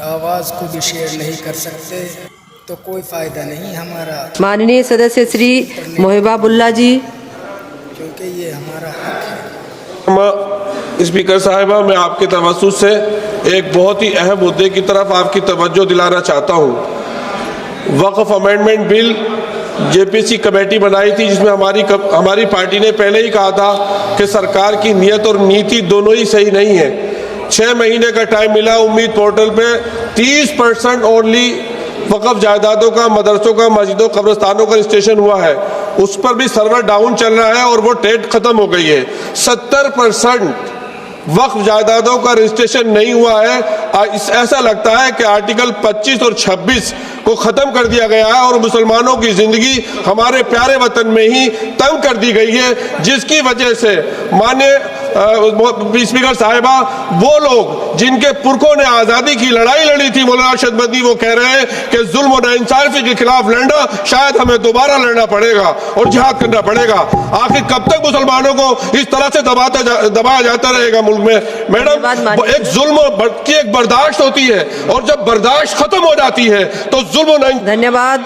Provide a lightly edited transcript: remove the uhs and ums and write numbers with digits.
आवाज़ को भी शेयर नहीं कर सकते तो कोई फ़ायदा नहीं हमारा, माननीय सदस्य श्री मोहिबाबुल्ला जी। क्योंकि ये हमारा हक है। स्पीकर साहिबा, मैं आपके तवज्जुह से एक बहुत ही अहम मुद्दे की तरफ आपकी तवज्जो दिलाना चाहता हूँ। वक्फ अमेंडमेंट बिल जेपीसी कमेटी बनाई थी, जिसमें हमारी पार्टी ने पहले ही कहा था कि सरकार की नीयत और नीति दोनों ही सही नहीं है। 6 महीने का टाइम मिला। उम्मीद पोर्टल पे 30% ओनली वक्फ जायदादों का, मदरसों का, मस्जिदों, कब्रिस्तानों का रजिस्ट्रेशन हुआ है। उस पर भी सर्वर डाउन चल रहा है और वो डेट खत्म हो गई है। 70% वक्फ जायदादों का रजिस्ट्रेशन नहीं हुआ है। ऐसा लगता है कि आर्टिकल 25 और 26 को खत्म कर दिया गया है और मुसलमानों की जिंदगी हमारे प्यारे वतन में ही तंग कर दी गई है, जिसकी वजह से माननीय स्पीकर साहिबा, वो लोग जिनके पुरखों ने आज़ादी की लड़ाई लड़ी थी, मौलाना शदमती, वो कह रहे हैं कि जुल्म और नाइंसाफी के खिलाफ लड़ना शायद हमें दोबारा लड़ना पड़ेगा और जिहाद करना पड़ेगा। आखिर कब तक मुसलमानों को इस तरह से दबाया जाता रहेगा मुल्क में? मैडम, एक जुल्म की एक बर्दाश्त होती है और जब बर्दाश्त खत्म हो जाती है तो जुल्म। धन्यवाद।